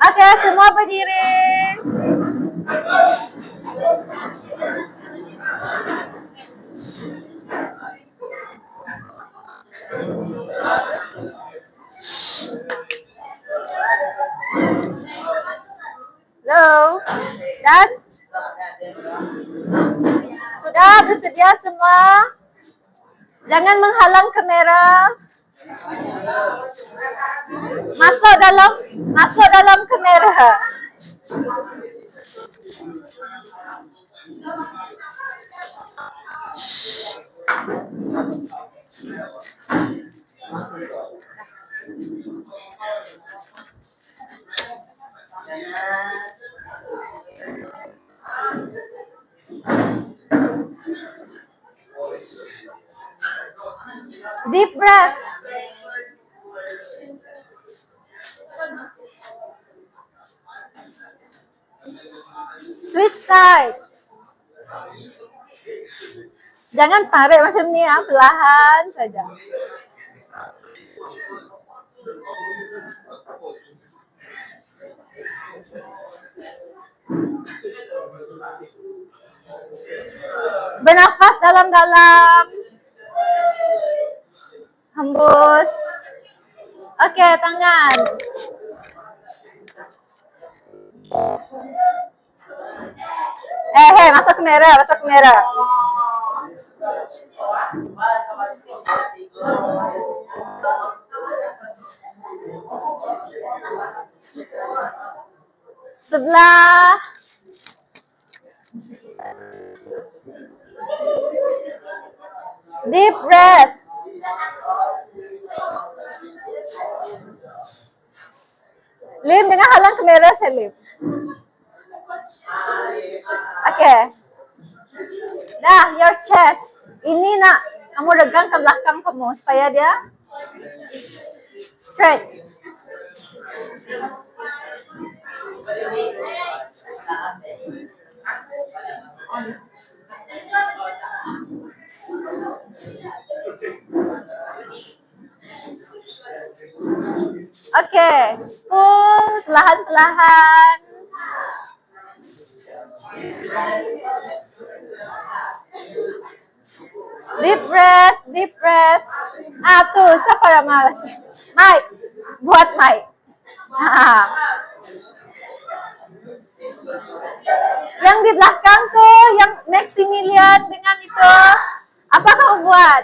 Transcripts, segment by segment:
Oke, semua berdiri. Halo, dan sudah bersedia semua? Jangan menghalang kamera. Masuk dalam kamera. Deep breath. Switch side. Jangan tarik macam ni ya, perlahan saja. Bernafas dalam-dalam. Hembus. Oke, tangan. Masuk kamera. Sebelah. Deep breath. Lim, jangan halang kamera saya, Lim. Oke. Nah, your chest. Ini nak kamu regang ke belakang kamu supaya dia straight. Oke, pull perlahan-perlahan. Deep breath. Tuh, siapa nama? Mike, buat Mike. Yang di belakang tuh, yang Maximilian dengan itu, apa kamu buat?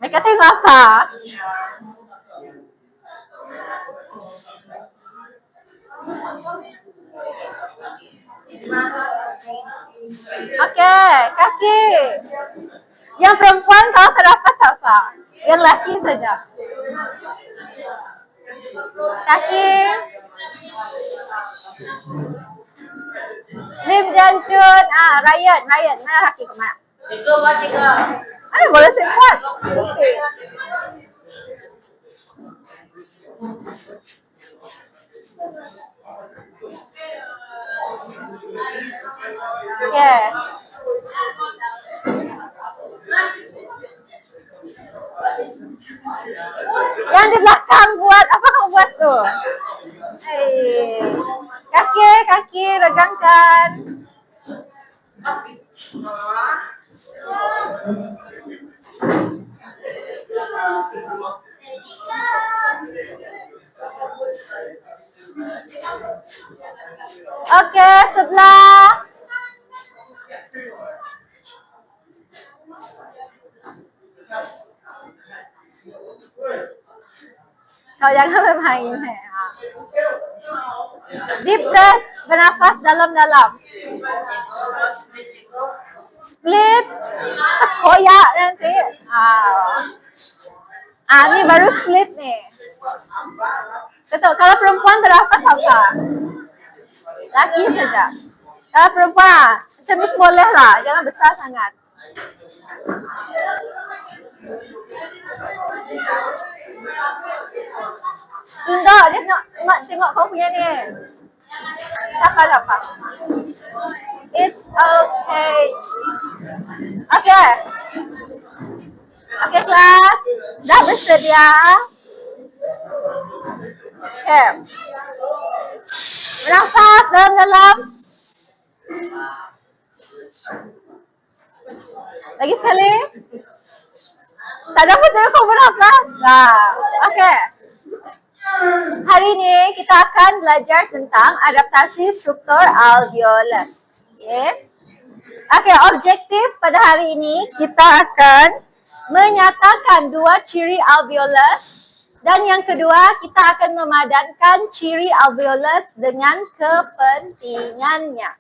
Mereka tengok apa? Oke, kaki. Yang perempuan tahu terdapat apa? Yang laki saja. Kaki. Lim Janjun. Ryan. Mana kaki kemana? Boleh sempat. Okay. Yeah. Yang di belakang buat apa kamu buat tuh? Kaki regangkan. Oke, sebelah. Kau jangan bermain. Deep breath, bernafas dalam-dalam. Split, koyak nanti. Ini baru split nih. Betul, kalau perempuan terdapat apa? Laki saja. Kalau perempuan, macam ni boleh lah, jangan besar sangat. Tunduk, dia tengok kau punya ni. Tak apa. It's okay. Okay, kelas. Dah bersedia? Okay. Bernafas dalam-dalam. Lagi sekali. Tak dapat tengok kau bernafas. Okay. Hari ini kita akan belajar tentang adaptasi struktur alveolus. Okay, objektif pada hari ini kita akan menyatakan dua ciri alveolus dan yang kedua kita akan memadankan ciri alveolus dengan kepentingannya.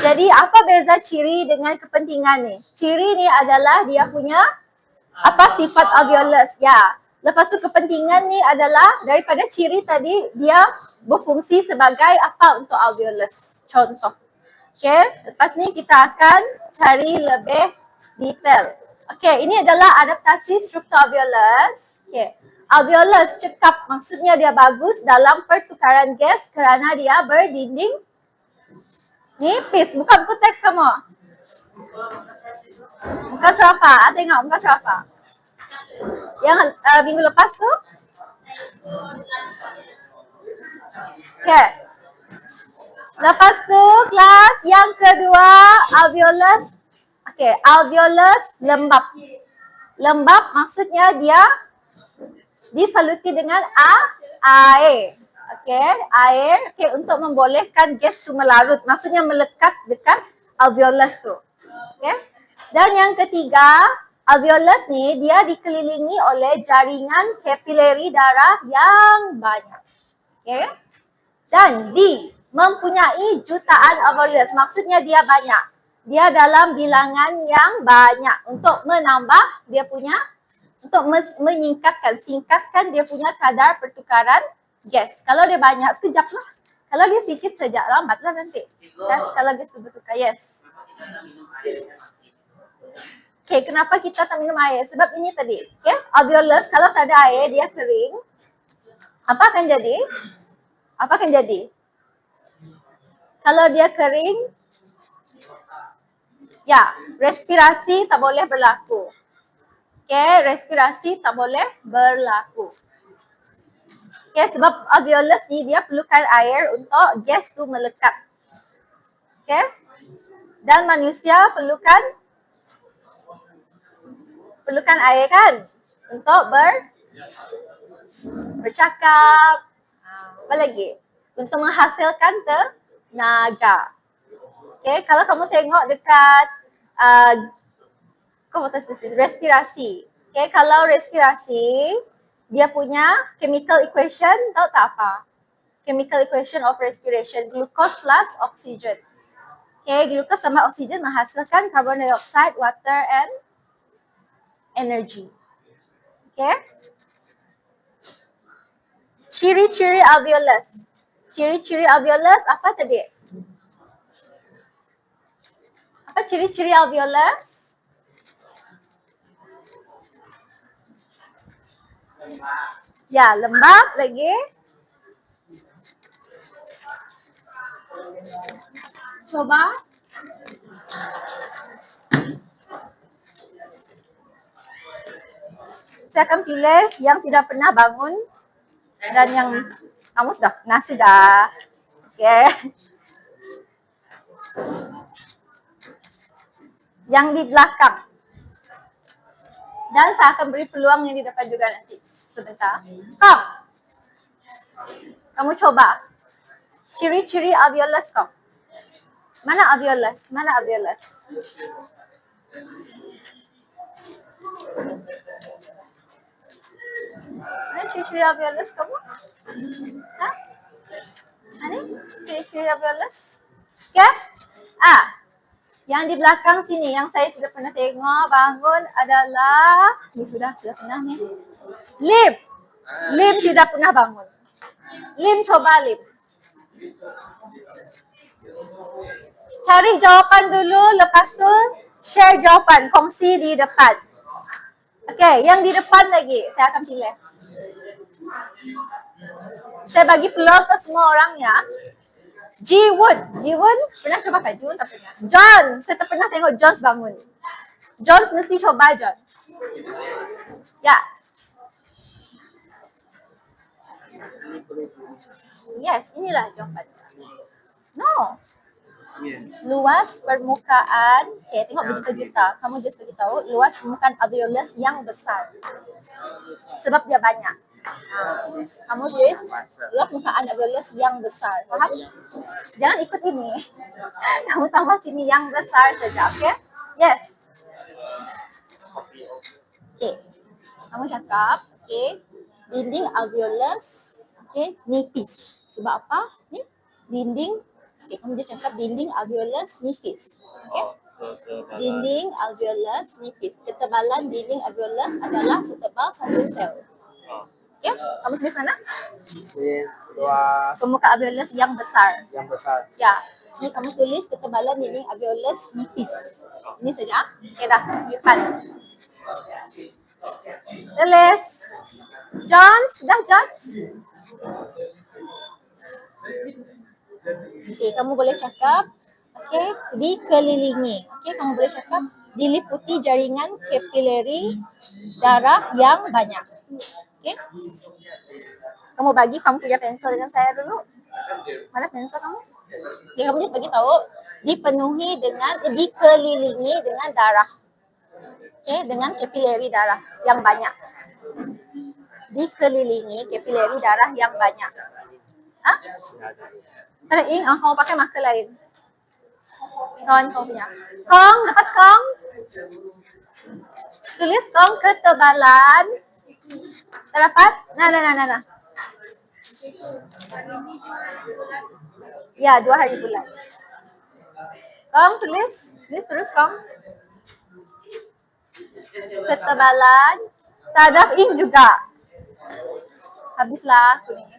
Jadi apa beza ciri dengan kepentingan ni? Ciri ni adalah dia punya apa sifat alveolus. Ya. Lepas tu kepentingan ni adalah daripada ciri tadi dia berfungsi sebagai apa untuk alveolus. Contoh. Okay, lepas ni kita akan cari lebih detail. Okay, ini adalah adaptasi struktur alveolus. Okay, alveolus cekap maksudnya dia bagus dalam pertukaran gas kerana dia berdinding nipis. Bukan putek semua. Muka Syarafa, tengok muka Syarafa. Yang minggu lepas tu. Okay. Lepas tu kelas yang kedua alveolus. Okay, alveolus lembab. Lembab maksudnya dia disaluti dengan air. Okay, air untuk membolehkan gas tu melarut. Maksudnya melekat dekat alveolus tu. Okay. Dan yang ketiga, alveolus ni dia dikelilingi oleh jaringan kapilari darah yang banyak. Okay. Dan mempunyai jutaan alveolus. Maksudnya dia banyak. Dia dalam bilangan yang banyak untuk menambah dia punya, untuk singkatkan dia punya kadar pertukaran gas. Kalau dia banyak, sekejap lah. Kalau dia sikit, sejak lambat lah nanti. Dan kalau gas tu bertukar, yes. Okay, kenapa kita tak minum air? Sebab ini tadi. Okay, alveolus kalau tak ada air, dia kering. Apa akan jadi? Apa akan jadi? Kalau dia kering, ya, respirasi tak boleh berlaku. Okay, respirasi tak boleh berlaku. Okay, sebab alveolus ni dia perlukan air untuk gas tu melekat. Okay, dan manusia perlukan air kan? Untuk bercakap. Apa lagi? Untuk menghasilkan tenaga. Okay, kalau kamu tengok dekat respirasi. Okay, kalau respirasi, dia punya chemical equation, tahu tak apa? Chemical equation of respiration, glucose plus oxygen. Okay, glucose sama oksigen menghasilkan carbon dioxide, water and energy. Okay. Ciri-ciri alveolus. Ciri-ciri alveolus apa tadi? Apa ciri-ciri alveolus? Ya, lembab lagi. Coba. Saya akan pilih yang tidak pernah bangun dan yang kamu sudah pernah sudah. Okay. Yang di belakang. Dan saya akan beri peluang yang di depan juga nanti. Sebentar. Kamu coba. Ciri-ciri alveolus kau. Mana alveolus? Mana alveolus? Mana ciri-ciri alveolus kamu? Hah? Ini ciri-ciri alveolus? Okay? Yang di belakang sini, yang saya tidak pernah tengok bangun adalah, ini sudah pernah ni. Lim. Lim tidak pernah bangun. Lim, coba Lim. Cari jawapan dulu, lepas tu share jawapan, kongsi di depan. Okay, yang di depan lagi, saya akan pilih. Saya bagi peluang ke semua orang ya. Jiwon, pernah coba kan? Jiwon tak pernah. John, saya tak pernah tengok John bangun. John mesti coba John. Ya. Yes, inilah jawapannya. No. Luas permukaan, okay, tengok begitu juta. Kamu just beritahu luas permukaan alveolus yang besar. Sebab dia banyak. Kamu tulis luas permukaan alveolus yang besar. Faham? Jangan ikut ini. Kamu tambah sini yang besar saja, okay? Yes. Okay. Kamu cakap, okay, dinding alveolus, okay, nipis. Sebab apa? Ni dinding. Okay, kamu dia cakap dinding alveolus nipis. Okay? Dinding alveolus nipis. Ketebalan dinding alveolus adalah setebal satu sel. Okay? Kamu tulis sana? Luas. Pemuka alveolus yang besar. Yang besar. Ya. Ini kamu tulis ketebalan dinding alveolus nipis. Ini saja. Okay dah. Depan. Tulis. John, dah John? Okay, kamu boleh cakap, okay, dikelilingi. Okay, kamu boleh cakap diliputi jaringan kapilari darah yang banyak. Okay. Kamu bagi kamu punya pensel dengan saya dulu. Mana pensel kamu? Okay, kamu just bagi tahu dipenuhi dengan, dikelilingi dengan darah. Okay, dengan kapilari darah yang banyak. Dikelilingi kapilari darah yang banyak. Hah? Tadi ing, kamu pakai marker lain. Kawan kau punya. Kong, dapat kong? Tulis kong ketebalan. Tak dapat? Nah. Ya, 2 hari bulan. Kong, tulis terus kong. Ketebalan. Tadaf ing juga. Habislah aku ni.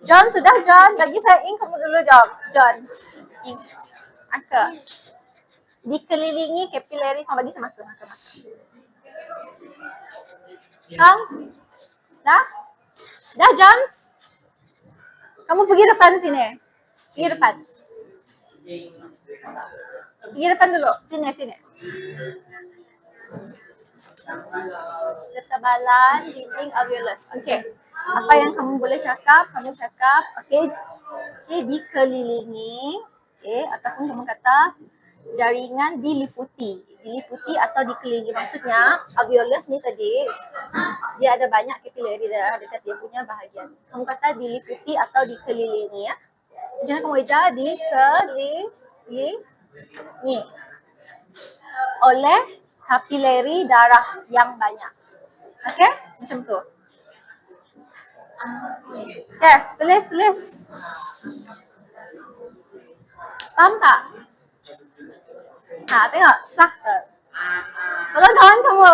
John, sudah John. Bagi saya ink kamu dulu John. Ink. Marker. Dikelilingi kapilari. Kamu bagi saya marker. Kang? Dah? Dah John? Kamu pergi depan sini. Pergi depan. Pergi depan dulu. Sini. Ketebalan dinding alveolus. Okey. Apa yang kamu boleh cakap? Kamu cakap, okey, dikelilingi, okey, ataupun kamu kata jaringan diliputi atau dikelilingi. Maksudnya alveolus ni tadi dia ada banyak kapilari darah dekat dia punya bahagian. Kamu kata diliputi atau dikelilingi ya. Jangan kamu eja dikelilingi oleh kapilari darah yang banyak. Okey? Macam tu. Okay, tulis. Faham tak? Tengok. Sah ke? Tolong kawan kamu.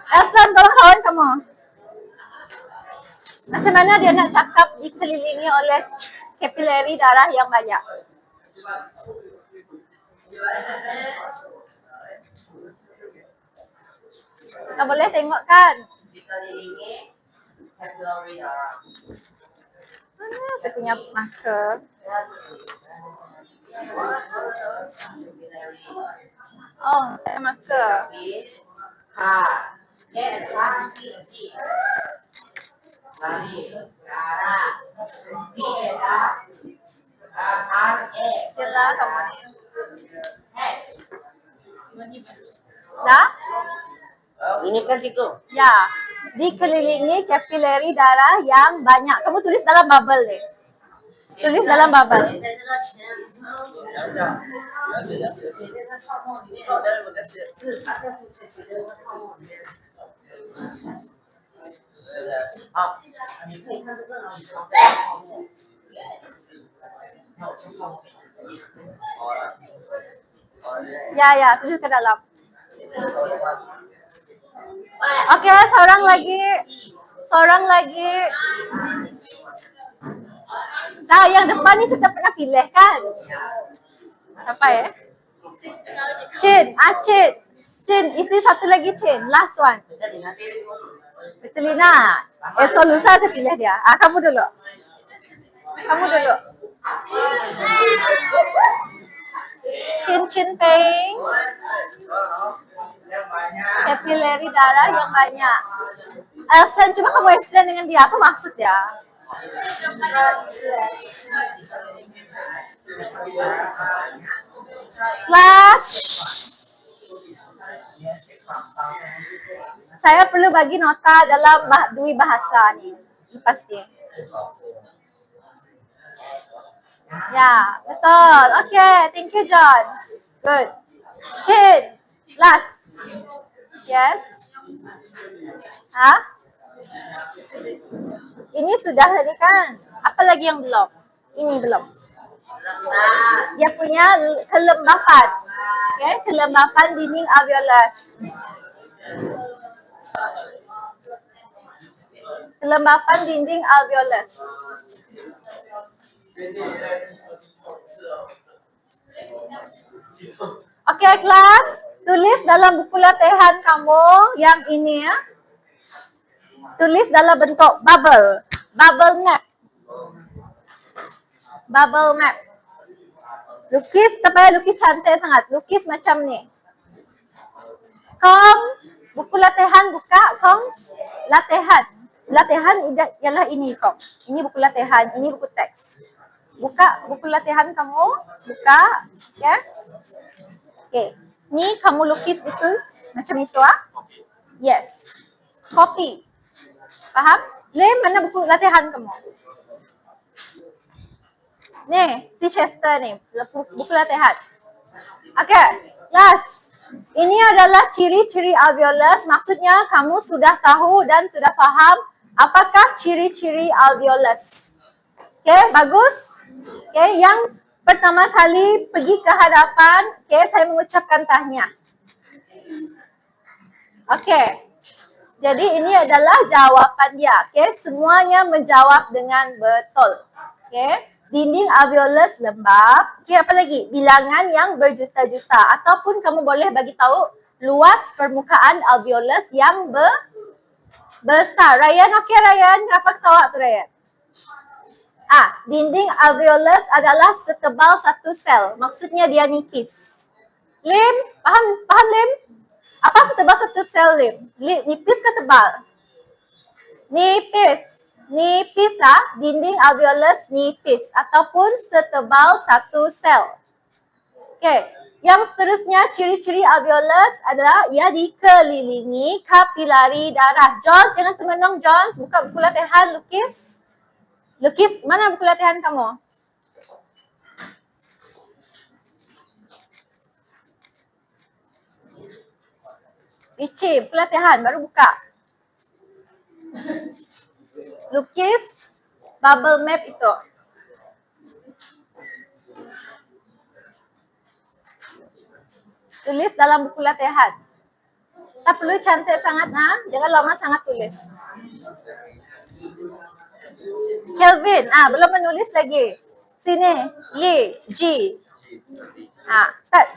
Elson, tolong kawan kamu. Macam mana dia nak cakap dikelilingi oleh kapilari darah yang banyak? Tak boleh tengok kan? Dikelilingi kapilari darah. Mana saya punya marker? Oh, saya marker. Sila kamu ni. Dah? Ini kan cikgu. Ya, dikelilingi kapilari darah yang banyak. Kamu tulis dalam bubble ni. Tulis dalam bubble. Ya, tulis ke dalam. Okey, seorang lagi. Yang depan ni saya pernah pilih kan? Siapa ya? Chin, isi satu lagi Chin, last one. Betulina. Lusa saya pilih dia. Kamu dulu. Chin pain. Kapilari darah yang banyak. Sen, coba kamu explain dengan dia. Apa maksud ya? Class. Saya perlu bagi nota dalam dua bahasa nih. Pasti. Ya, betul. Okay, thank you John. Good. Chin. Last. Yes. Hah? Ini sudah tadi kan? Apa lagi yang belum? Ini belum. Dia punya kelembapan. Okay, kelembapan dinding alveolus. Kelembapan dinding alveolus. Oke, kelas. Tulis dalam buku latihan kamu yang ini ya. Tulis dalam bentuk bubble. Bubble map. Bubble map. Lukis, supaya lukis cantik sangat. Lukis macam ni. Kong, buku latihan buka, Kong. Latihan. Latihan ialah ini, Kong. Ini buku latihan, ini buku teks. Buka buku latihan kamu, buka, ya. Okay. Ni kamu lukis itu macam itu ah. Yes. Copy. Faham? Lem, mana buku latihan kamu? Nih, si Chester nih, buku latihan. Okay, last. Ini adalah ciri-ciri alveolus. Maksudnya kamu sudah tahu dan sudah faham apakah ciri-ciri alveolus. Okay, bagus. Okay, yang pertama kali pergi ke hadapan, okay, saya mengucapkan tahniah. Okay. Jadi ini adalah jawapan dia. Okay, semuanya menjawab dengan betul. Okay. Dinding alveolus lembab. Okay, apa lagi? Bilangan yang berjuta-juta. Ataupun kamu boleh bagi tahu luas permukaan alveolus yang besar. Ryan, okay Ryan? Kenapa ketawa tu Ryan? Dinding alveolus adalah setebal satu sel. Maksudnya dia nipis. Lim, paham Lim? Apa setebal satu sel Lim? Nipis ke tebal? Nipis. Nipis dinding alveolus nipis ataupun setebal satu sel. Okay. Yang seterusnya ciri-ciri alveolus adalah ia dikelilingi kapilari darah. John, jangan termenung John. Buka buku latihan, lukis. Lukis, mana buku latihan kamu? Richie, buku latihan, baru buka. Lukis bubble map itu. Tulis dalam buku latihan. Tak perlu cantik sangat, jangan lama sangat tulis. Kelvin, belum menulis lagi. Sini, Yi, G. Cepat.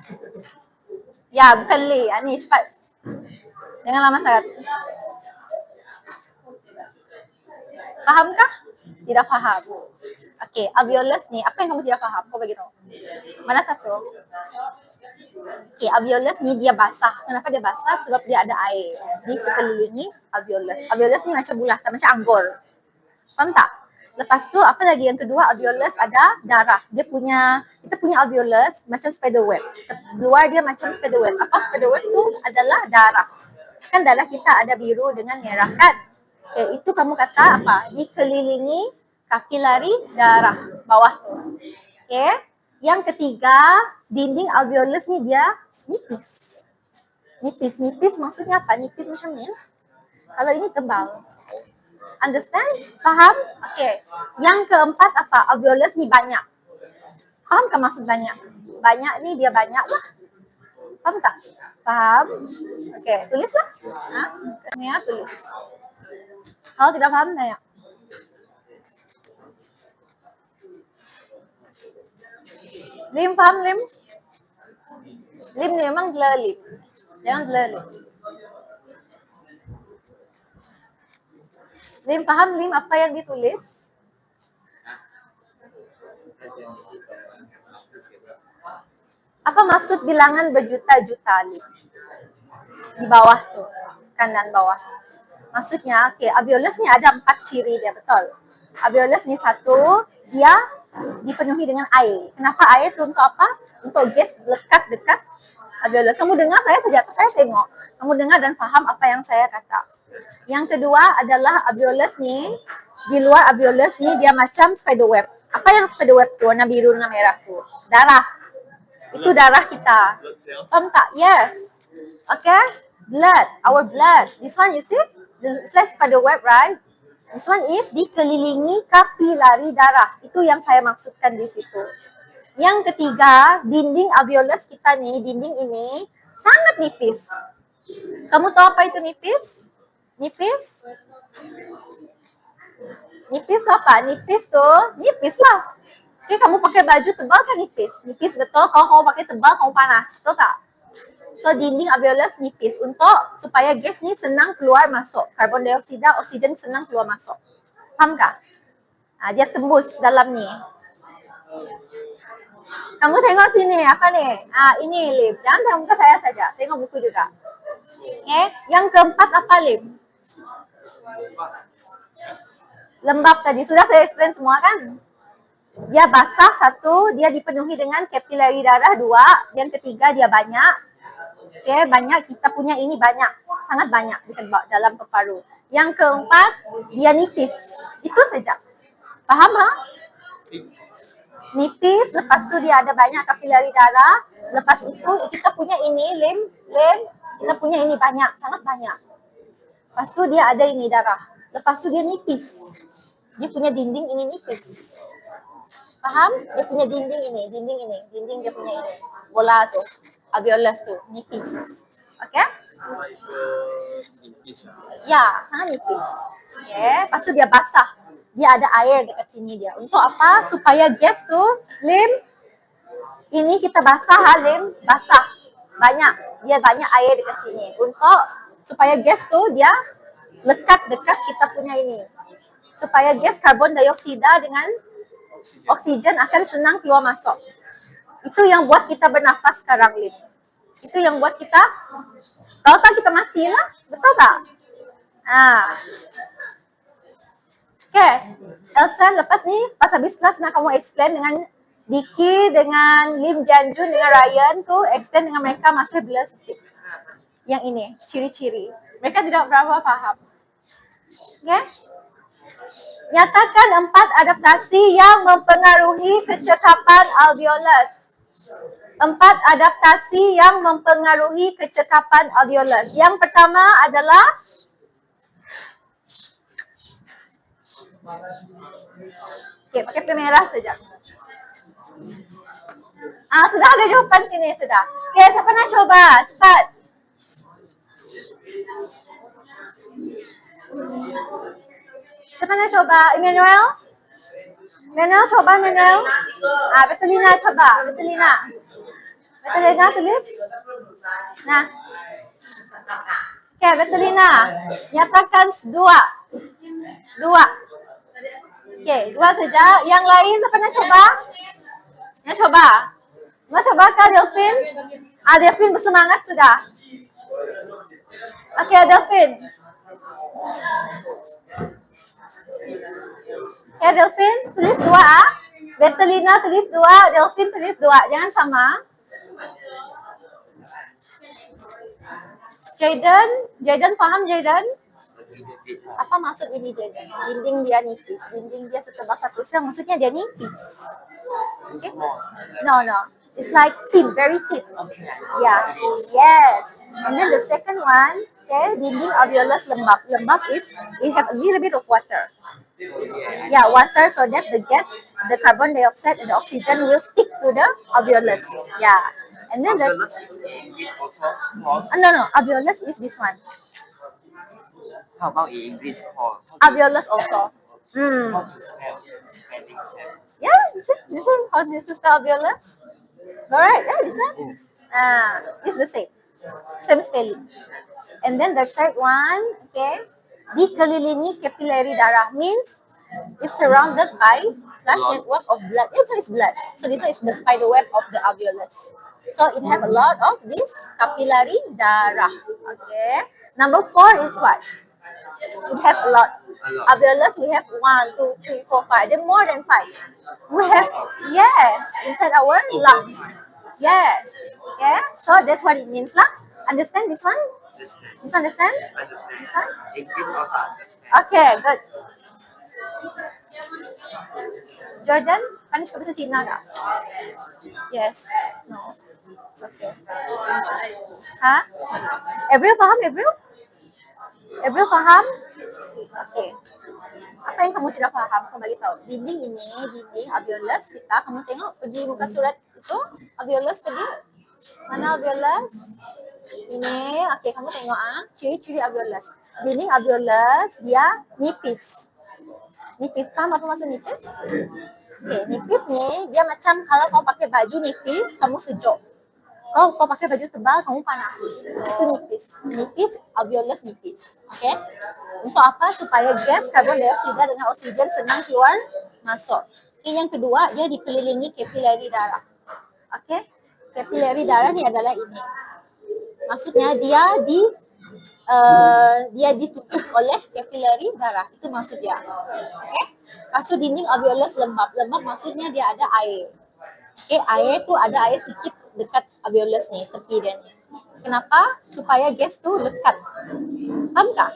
Ya, bukan Li, ni cepat. Jangan lama sangat. Fahamkah? Tidak faham. Okey, alveolus ni, apa yang kamu tidak faham? Kau bagi tahu. Mana satu? Okey, alveolus ni dia basah. Kenapa dia basah? Sebab dia ada air. Di sekelilingi alveolus. Alveolus ni macam bulatan, macam anggur. Faham tak? Lepas tu apa lagi yang kedua, alveolus ada darah. Kita punya alveolus macam spider web. Luar dia macam spider web. Apa spider web tu? Adalah darah. Kan darah kita ada biru dengan merah kan? Okay, itu kamu kata apa? Dikelilingi kapilari darah bawah tu. Okay. Yang ketiga, dinding alveolus ni dia nipis. Nipis maksudnya apa? Nipis macam ni. Kalau ini tebal. Understand? Faham? Okay. Yang keempat apa? Alveolus ni banyak. Faham tak maksud banyak? Banyak ni dia banyak lah. Faham tak? Faham? Okay. Tulislah. Ni tulis. Kalau tidak faham, tanya. Lim, faham Lim? Lim ni memang blur lip. Jangan blur lip. Lim, paham Lim apa yang ditulis? Apa maksud bilangan berjuta-juta, Lip? Di bawah tuh, kanan bawah. Maksudnya, okay, alveolus ni ada 4 ciri dia, betul. Alveolus ni satu, dia dipenuhi dengan air. Kenapa air tu untuk apa? Untuk gas lekat dekat alveolus. Kamu dengar saya sejak saya tengok. Kamu dengar dan faham apa yang saya kata. Yang kedua adalah alveolus ni, di luar alveolus ni dia macam spider web. Apa yang spider web tu? Warna biru dengan merah tu. Darah. Itu darah kita. Faham tak? Yes. Okay? Blood. Our blood. This one you see? It's like spider web, right? This one is dikelilingi kapilari darah. Itu yang saya maksudkan di situ. Yang ketiga, dinding alveolus kita ni, dinding ini sangat nipis. Kamu tahu apa itu nipis? Nipis? Nipis tu apa? Nipis tu, nipis lah. Okay, kamu pakai baju tebal kan nipis? Nipis betul. Kalau kamu pakai tebal, kamu panas. Betul tak? So, dinding alveolus nipis untuk supaya gas ni senang keluar masuk. Karbon dioksida, oksigen senang keluar masuk. Faham tak? Dia tembus dalam ni. Kamu tengok sini, apa ni? Ini Lim. Jangan tengok muka saya saja. Tengok buku juga. Okay. Yang keempat apa Lim? Lembab tadi. Sudah saya explain semua kan? Dia basah satu, dia dipenuhi dengan kapilari darah dua. Yang ketiga dia banyak. Okay, banyak. Kita punya ini banyak. Sangat banyak di dalam paru-paru. Yang keempat, dia nipis. Itu saja. Faham ha? Nipis, lepas tu dia ada banyak kapilari darah. Lepas itu kita punya ini, lem, kita punya ini banyak, sangat banyak. Lepas tu dia ada ini darah. Lepas tu dia nipis. Dia punya dinding ini nipis. Faham? Dia punya dinding ini, dinding dia punya ini. Bola tu, alveolus tu, nipis. Okay? Ya, sangat nipis. Okay. Lepas tu dia basah. Dia ada air dekat sini dia. Untuk apa? Supaya gas tu, Lim, ini kita basah Lim, basah. Banyak. Dia banyak air dekat sini. Untuk supaya gas tu dia lekat dekat kita punya ini. Supaya gas karbon dioksida dengan oksigen akan senang keluar masuk. Itu yang buat kita bernafas sekarang, Lim. Itu yang buat kita, kalau tak kita matilah. Betul tak? Okay, Elsa lepas ni pas habis kelas nak kamu explain dengan Diki, dengan Lim Janjun, dengan Ryan tu explain dengan mereka masalah blood stick. Yang ini, ciri-ciri. Mereka tidak berapa faham. Okay? Nyatakan 4 adaptasi yang mempengaruhi kecekapan alveolus. 4 adaptasi yang mempengaruhi kecekapan alveolus. Yang pertama adalah okay, pakai pemerah saja. Sudah ada jawapan sini sudah. Okay, siapa nak coba? Cepat. Siapa nak coba? Emmanuel? Emmanuel coba, Emmanuel. Betulina coba. Betulina tulis. Nah. Okay, Betulina. Nyatakan 2. Okay, 2 saja. Yang lain siapa nak coba? Nak coba? Mau coba kah Delphine? Delphine bersemangat sudah. Okay, Delphine. Okay, Delphine tulis 2 Betulina tulis 2, Delphine tulis 2. Jangan sama. Jaden faham Jaden? Apa maksud ini Jaden? Dinding dia nipis. Dinding dia setebal 1 sel, maksudnya dia nipis. Okay? No. It's like thin, very thin. Yeah. Yes. And then the second one, okay, dinding alveolus lembab. Lembab is we have a little bit of water. Yeah, water so that the gas, the carbon dioxide and the oxygen will stick to the alveolus. Yeah. And then alveolus is English also. No. Alveolus is this one. How about in English called? Alveolus also. How to spell? Spelling cell. Yeah, you see how to spell alveolus? Alright, yeah, this one. It's the same. Same spelling. And then the third one, okay, dikelilingi kapilari darah means it's surrounded by large network of blood. So it's blood. So this one is the spider web of the alveolus. So it have a lot of this capillary darah. Okay. Number 4 is what? We have a lot. A lot. Alveolus, we have 1, 2, 3, 4, 5. There are more than 5. We have, yes, inside our lungs. Yes. Okay. So that's what it means lah. Understand this one? This one understand? This one? Increase also understand. Okay, good. Jordan, Spanish kau bisa Cina tak? Yes. No. It's okay. Ha? Avril faham, Avril? Avril faham? Okay. Apa yang kamu tidak faham? Kamu bagi tahu. Dinding ini, dinding alveolus kita. Kamu tengok pergi buka surat itu. Alveolus tadi. Mana alveolus? Ini. Okay, kamu tengok ciri-ciri alveolus. Dinding alveolus dia nipis. Nipis. Paham apa maksud nipis? Okay, nipis ni dia macam kalau kau pakai baju nipis, kamu sejuk. Kau pakai baju tebal, kamu panas. Itu nipis. Nipis, alveolus nipis. Okay? Untuk apa? Supaya gas karbon dioksida dengan oksigen senang keluar masuk. Okay, yang kedua, dia dikelilingi kapilari darah. Okay? Kapilari darah ni adalah ini. Maksudnya dia ditutup oleh kapilari darah. Itu maksud dia. Okay? Kasus dinding alveolus lembab. Lembab maksudnya dia ada air. Okay, air tu ada air sedikit dekat alveolus ni, tepi dia ni. Kenapa? Supaya gas tu lekat. Faham tak?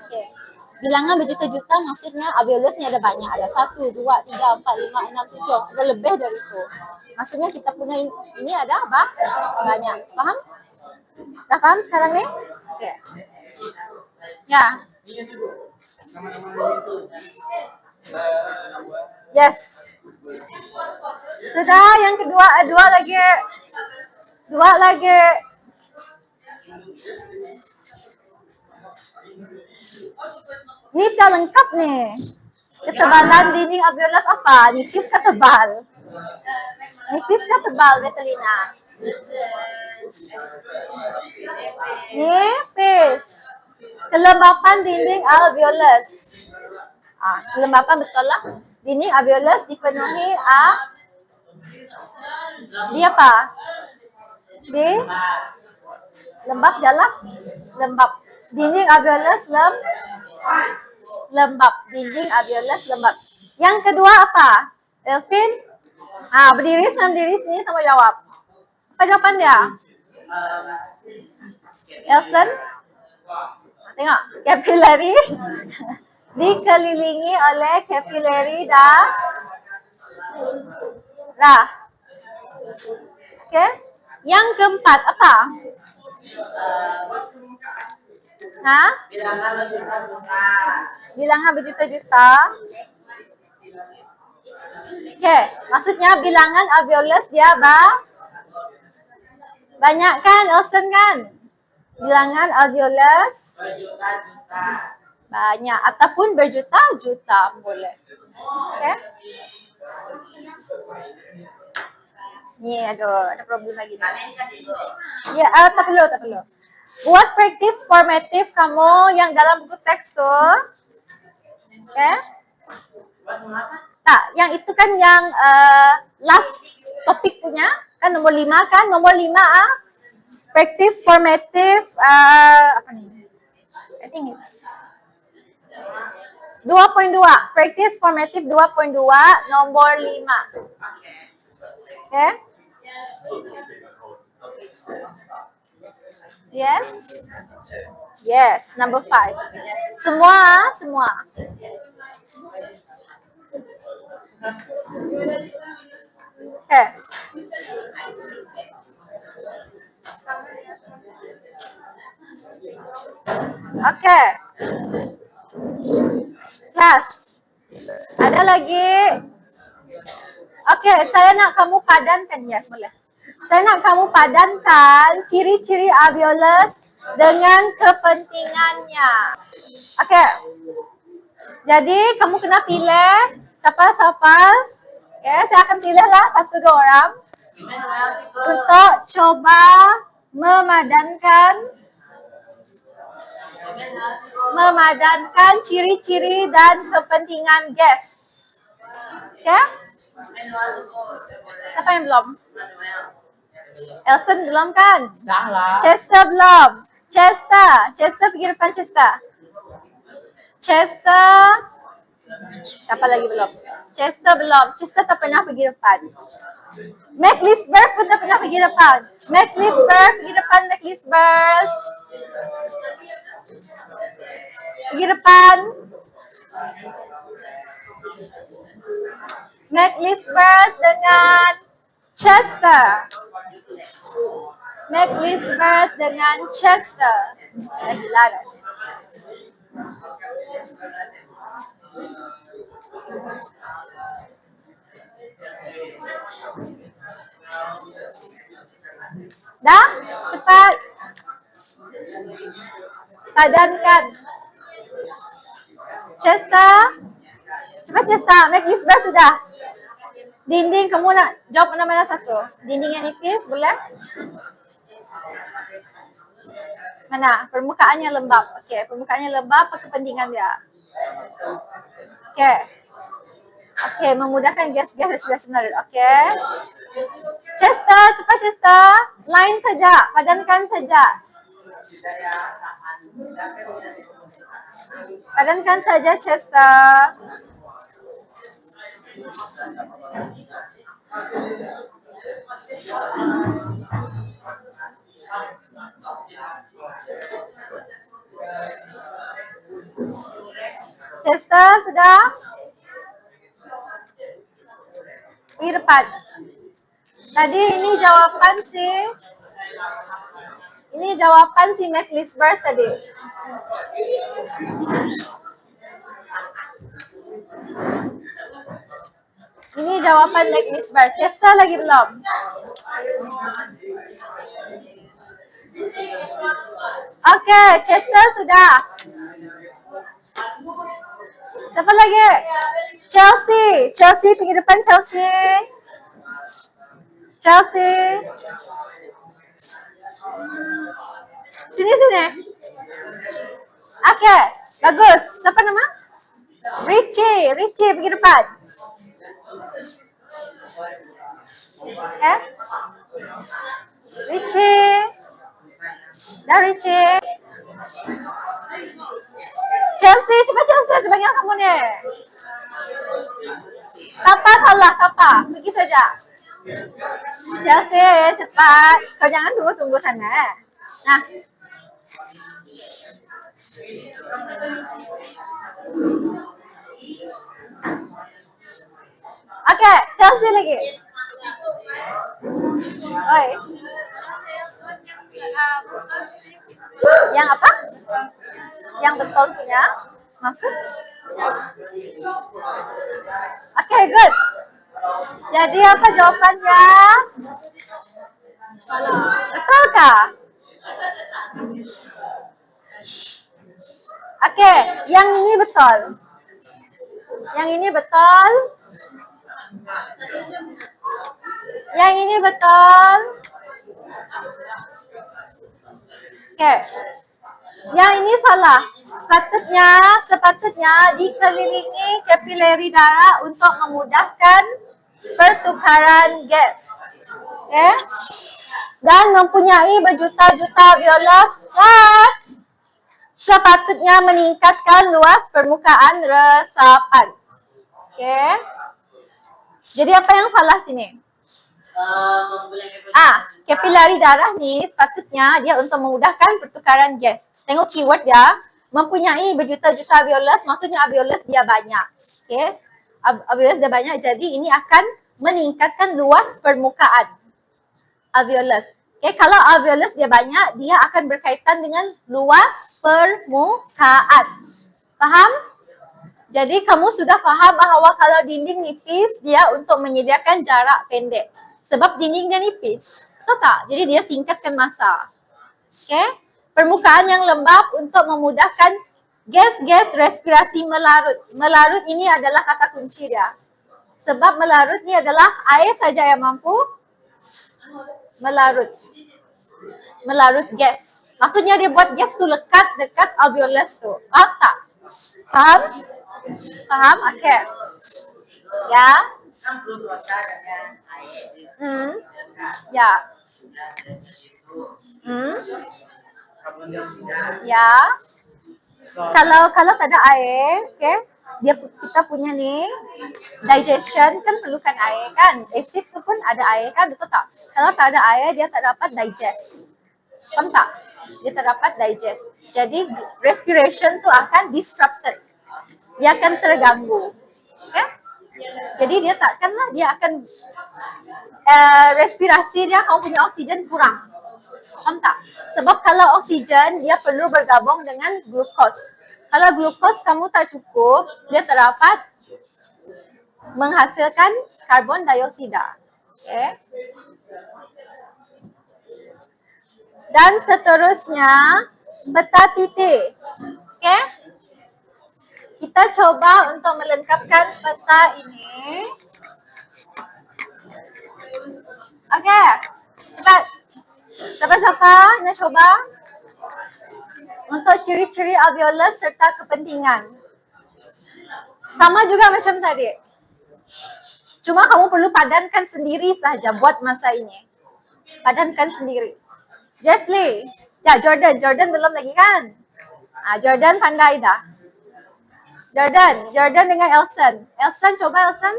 Okay. Bilangan berjuta-juta maksudnya alveolus ni ada banyak. Ada 1, 2, 3, 4, 5, 6, 7. Ada lebih dari itu. Maksudnya kita punya ini ada apa? Banyak. Faham? Dah faham sekarang ni? Okay. Ya. Yes. Sudah, yang kedua, dua lagi. Ni dah lengkap ni. Ketebalan dinding alveolus apa? Nipis ke tebal? Nipis ke tebal, Betelina? Nipis. Kelembapan dinding alveolus. Kelembapan betul lah. Dinding alveolus dipenuhi dia apa? Di lembab jalan, lembab. Dinding alveolus lembab. Dinding alveolus lembab. Yang kedua apa? Elvin? Berdiri sini sama jawab. Apa jawapan dia? Elson? Tengok, kapilari dikelilingi oleh kapilari darah. Okay. Yang keempat apa? Bilangan berjuta-juta. Okay. Maksudnya bilangan alveolus dia banyak kan, Elson kan? Bilangan alveolus banyak ataupun berjuta-juta boleh. Okay? Ni ada problem lagi ni. Ya, tak perlu. Buat practice formative kamu yang dalam buku teks tu. Okay? Tak, yang itu kan yang last topik punya. Kan nombor 5 kan? Nombor 5 practice formative apa ni? I think it's 2.2. Practice formative 2.2 nombor 5. Okay? Yes? Yes, number 5. Semua. Okay. Okay. Kelas. Ada lagi? Okay, saya nak kamu padankan. Yes, boleh. Saya nak kamu padankan ciri-ciri alveolus dengan kepentingannya. Okay. Jadi, kamu kena pilih siapa-siapa. Okay, saya akan pilihlah 1-2 orang untuk coba memadankan ciri-ciri dan kepentingan gas. Okay? Siapa yang belum? Elson belum kan? Dah lah. Chester belum. Chester pergi depan Chester. Siapa lagi belum? Chester belum. Chester tak pernah pergi depan. McLeisberg pun tak pernah pergi depan. McLeisberg pergi depan. McLeisberg pergi depan. McLeisberg dengan Chester. McLeisberg dengan Chester. Lagi larat. Dah? Cepat. Padankan. Chester. Cepat Chester. McLeisberg sudah. Dinding, kamu nak jawab mana-mana satu. Dinding yang nipis, boleh? Mana? Permukaannya lembab. Okey, permukaannya lembab, apa kepentingan dia? Okey. Okey, memudahkan gas-gas respirasi melarut. Okey. Chester, cepat Chester. Line saja, padankan saja. Padankan saja Chester. Chester, sudah? Di depan. Tadi ini jawapan si McLeisberg tadi. Ini jawapan McLeisberg. Chester lagi belum? Okey, Chester sudah. Siapa lagi? Chelsea pergi depan Chelsea. Sini. Okey, bagus. Siapa nama? Richie pergi depan. Okay. Richie. Chelsea, cepat Chelsea, sebanyak kamu ni. Tapa salah, pergi saja. Chelsea, cepat. Kau jangan tunggu sana. Nah. Okey, Chelsea lagi. Oi. Yang apa? Yang betul punya maksud? Okay, good. Jadi apa jawapannya? Betul kah? Okay, yang ini betul. Yang ini betul. Okay. Yang ini salah. Sepatutnya dikelilingi kapilari darah untuk memudahkan pertukaran gas. Okay. Dan mempunyai berjuta-juta alveolus dan sepatutnya meningkatkan luas permukaan resapan. Okay. Jadi apa yang salah sini? Kapilari darah ni sepatutnya dia untuk memudahkan pertukaran gas. Tengok keyword dia, mempunyai berjuta-juta alveolus, maksudnya alveolus dia banyak. Okay. Alveolus dia banyak, jadi ini akan meningkatkan luas permukaan alveolus. Okay. Kalau alveolus dia banyak, dia akan berkaitan dengan luas permukaan. Faham? Jadi kamu sudah faham bahawa kalau dinding nipis, dia untuk menyediakan jarak pendek. Sebab dindingnya nipis. Betul tak? Jadi dia singkatkan masa. Okay? Permukaan yang lembab untuk memudahkan gas-gas respirasi melarut. Melarut ini adalah kata kunci dia. Sebab melarut ni adalah air saja yang mampu melarut. Melarut gas. Maksudnya dia buat gas tu lekat dekat alveolus tu. Faham tak? Faham? Okay. Ya. Ya. Hmm? Ya. Kalau tak ada air, okay, kita punya nih digestion kan perlukan air kan. Acid tu pun ada air kan, betul tak? Kalau tak ada air dia tak dapat digest. Faham tak? Dia tak dapat digest. Jadi respiration tu akan disrupted. Dia akan terganggu. Okay? Jadi dia takkanlah dia akan respirasi dia, kau punya oksigen kurang. Faham tak? Sebab kalau oksigen dia perlu bergabung dengan glukos. Kalau glukos kamu tak cukup, dia tak dapat menghasilkan karbon dioksida. Okay? Dan seterusnya peta titik. Okay? Kita coba untuk melengkapkan peta ini. Okay, cepat. Siapa-siapa nak coba? Untuk ciri-ciri alveolus serta kepentingan. Sama juga macam tadi. Cuma kamu perlu padankan sendiri saja buat masa ini. Padankan sendiri. Jessley. Ya, Jordan belum lagi kan? Jordan pandai dah. Jordan dengan Elson. Elson, coba Elson.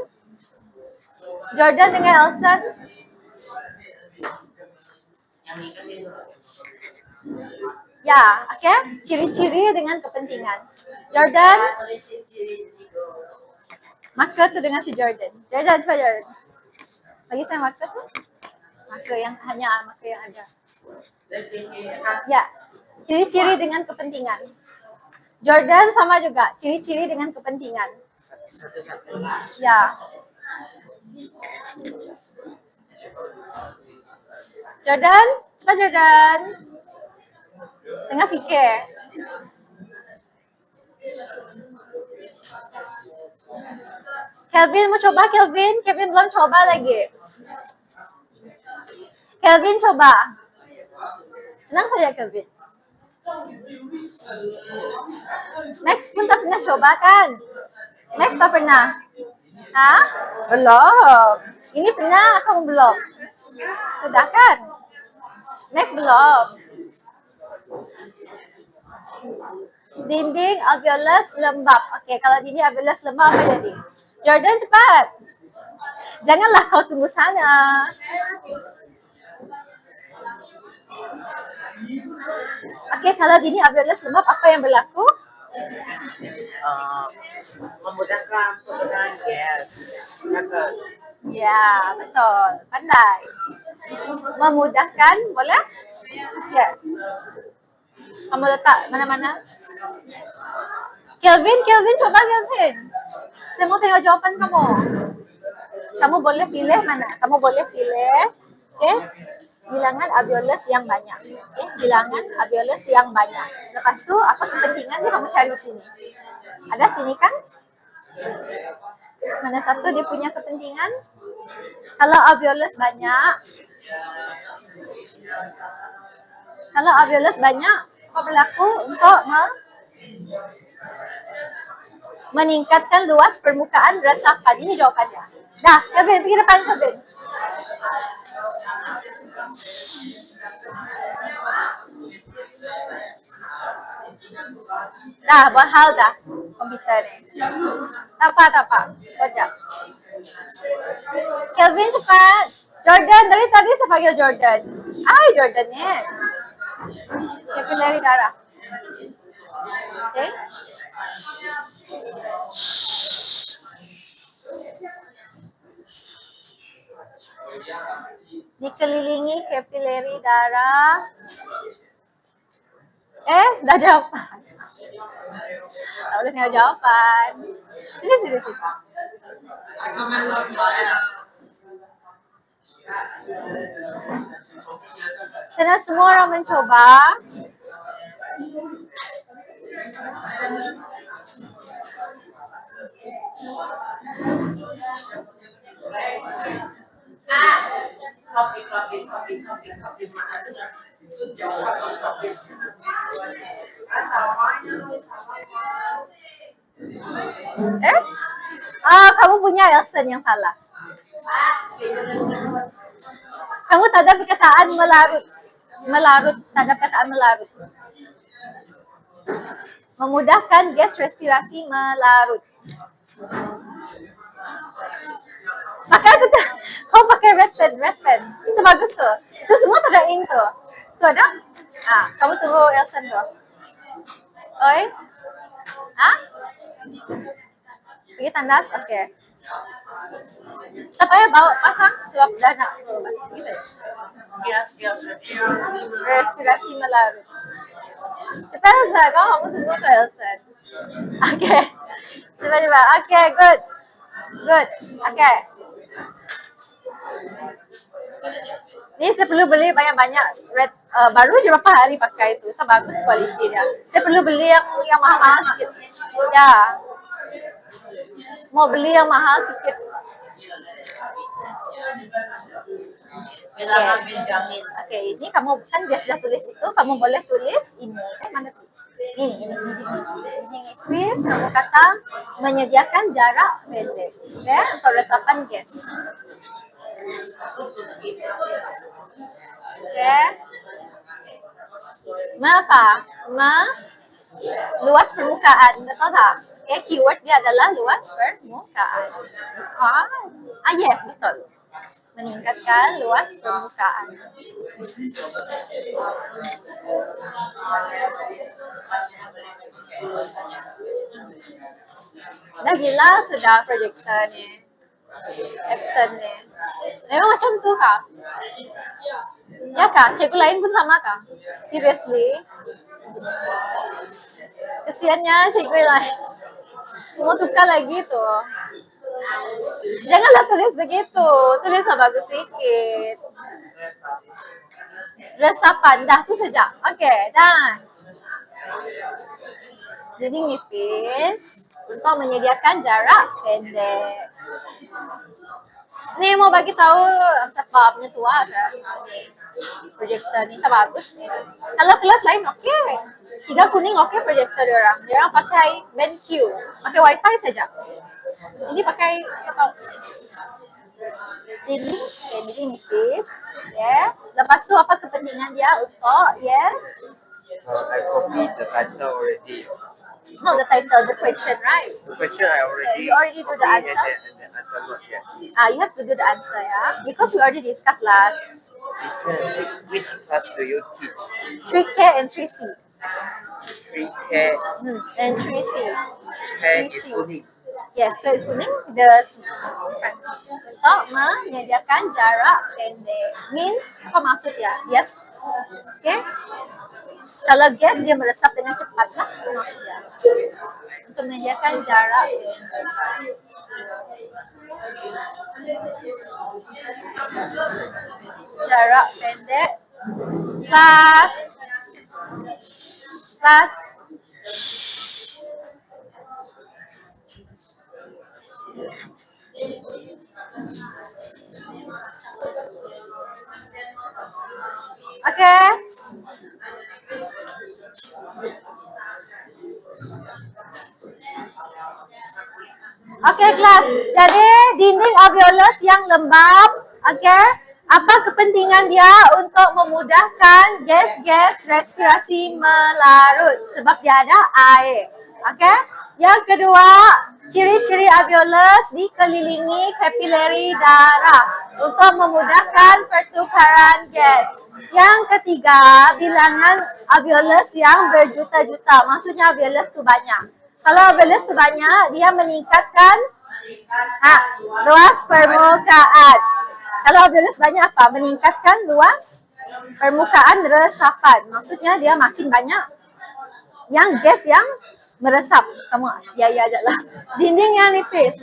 Jordan dengan Elson. Ya, okay. Ciri-ciri dengan kepentingan. Jordan. Marker tu dengan si Jordan. Jordan, coba Jordan. Bagi saya marker tu. Marker yang ada. Ya, ciri-ciri dengan kepentingan. Jordan sama juga, ciri-ciri dengan kepentingan. Ya. Jordan, cepat Jordan. Tengah fikir. Kelvin mau coba Kelvin? Kelvin belum coba lagi. Kelvin coba. Senang saja Kelvin. Max pun tak pernah coba kan? Max tak pernah? Hah? Belum. Ini pernah, kamu belum? Sudah kan? Max belum. Dinding alveolus lembab. Okey, kalau dinding alveolus lembab apa jadi? Jordan cepat. Janganlah kau tunggu sana. Okey, kalau dinding alveolus lembab apa yang berlaku? Memudahkan penggunaan gas. Ya, betul. Pandai. Memudahkan, boleh? Ya. Kamu letak mana-mana? Kelvin, coba Kelvin. Saya mau tengok jawapan kamu. Kamu boleh pilih mana? Kamu boleh pilih, okay, bilangan alveolus yang banyak. Okay, bilangan alveolus yang banyak. Lepas tu, apa kepentingan dia kamu cari sini. Ada sini kan? Mana satu dia punya kepentingan? Kalau alveolus banyak, apa berlaku untuk meningkatkan luas permukaan resapan? Ini jawapannya. Dah, Kevin, pergi depan Kevin. Dah, buat hal dah komputer ni. Tak apa. Sekejap. Kelvin cepat. Jordan, dari tadi saya panggil Jordan. Jordan ni. Kapilari darah. Okay. Dikelilingi kapilari darah. Dah jawapan. Tak boleh tengok jawapan. Sini. Sana semua orang mencoba. Kamu punya Elson yang salah. Kamu tak ada perkataan melarut. Melarut, tak ada perkataan melarut. Memudahkan gas respirasi melarut. Pakai itu tuh. Kau pakai red pen. Itu bagus tuh. Itu semua tak ada ink tuh. Tuh ada? Kamu tunggu Elson tuh. Oi? Pergi tandas? Oke. Tak payah bawa pasang sebab dah nak gitu. Respirasi melarut. Cepat Elson, kamu tunggu tuh Elson. Oke. Coba. Oke, good. Oke. Ini saya perlu beli banyak-banyak red. Baru je berapa hari pakai itu. Tak bagus kualiti dia. Saya perlu beli yang mahal sikit. Ya. Mau beli yang mahal sikit. Oke, ini kamu kan dia sudah tulis itu, kamu boleh tulis ini. Mana tu? Ini. Quiz, kamu kata menyediakan jarak pendek, ya, untuk resapan gas. Oke. Luas permukaan, betul tak? Okay, keyword dia adalah luas permukaan. Yes, betul. Meningkatkan luas permukaan. Dah gila sudah projector ni. Epson ni. Memang macam tu kah? Ya kah? Cikgu lain pun sama kah? Seriously? Kesiannya cikgu lain. Mau tukar lagi tu. Janganlah tulis begitu. Tulislah bagus sikit. Resapan. Dah tu saja. Okey, dah. Jadi nipis untuk menyediakan jarak pendek. Ni mau bagi tahu siapa punya tua projector ni tak bagus ni. Kalau kelas lain okey. 3 kuning okey projector dia orang. Dia orang pakai BenQ, pakai wifi saja. Ini pakai apa? Ini nipis. Yeah. Lepas tu apa kepentingan dia untuk yes? I copied the title already. No, the title, the question, right? The question I already. You already do the answer. And the answer not yet. You have to do the answer, yeah? Because we already discussed last. Teacher, which class do you teach? 3K and 3C. 3K. And 3C. K is kuning. Yes, K is kuning. The untuk menyediakan jarak pendek. Means, apa maksud ya? Yes. Okay. Kalau gas dia meresap dengan cepat lah. Itu maksudnya. Untuk menyediakan jarak pendek. Jarak pendek. Kelas. Okay. Okay, kelas. Jadi dinding alveolus yang lembab, okay. Apa kepentingan dia untuk memudahkan gas-gas respirasi melarut? Sebab dia ada air. Okay. Yang kedua, ciri-ciri alveolus dikelilingi kapilari darah untuk memudahkan pertukaran gas. Yang ketiga, bilangan alveolus yang berjuta-juta. Maksudnya alveolus itu banyak. Kalau alveolus itu banyak, dia meningkatkan luas permukaan. Kalau alveolus banyak apa? Meningkatkan luas permukaan resapan. Maksudnya dia makin banyak yang gas yang meresap. Kamu ya aja lah. Dinding yang nipis.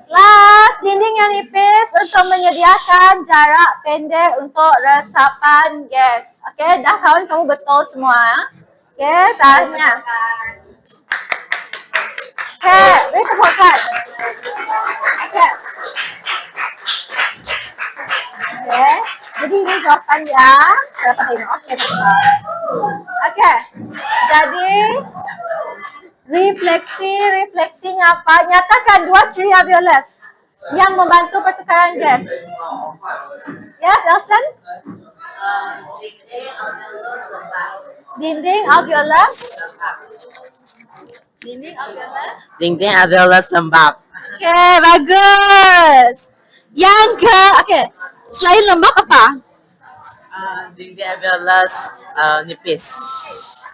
Last, dinding yang nipis untuk menyediakan jarak pendek untuk resapan gas. Okey, dah kawan kamu betul semua. Okey, tanya. Okey, beri tepukan. Okey. Okey, jadi ini jawapan dia. Dapat ini. Okey, dapat. Okey. Jadi refleksinya apa? Nyatakan dua ciri alveolus. yang membantu pertukaran gas. Yes, Elson? Dinding alveolus. Dinding alveolus. Dinding alveolus lembab. Okay, bagus. Okay. Selain lembab apa? Dinding alveolus nipis.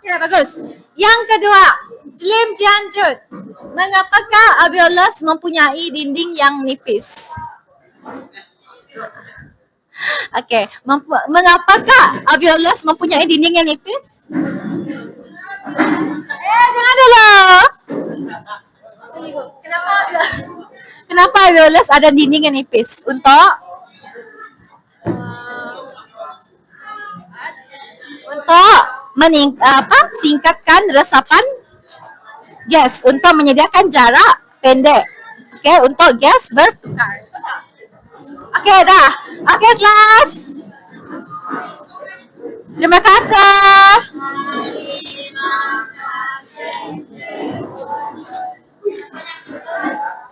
Okay, bagus. Yang kedua, Jlim Jianjut. Mengapakah alveolus mempunyai dinding yang nipis? Okay, mengapakah alveolus mempunyai dinding yang nipis? Jangan dulu. Kenapa alveolus ada dinding yang nipis? Untuk singkatkan resapan gas, untuk menyediakan jarak pendek. Oke, untuk gas bertukar. Oke, dah. Oke, kelas. Terima kasih.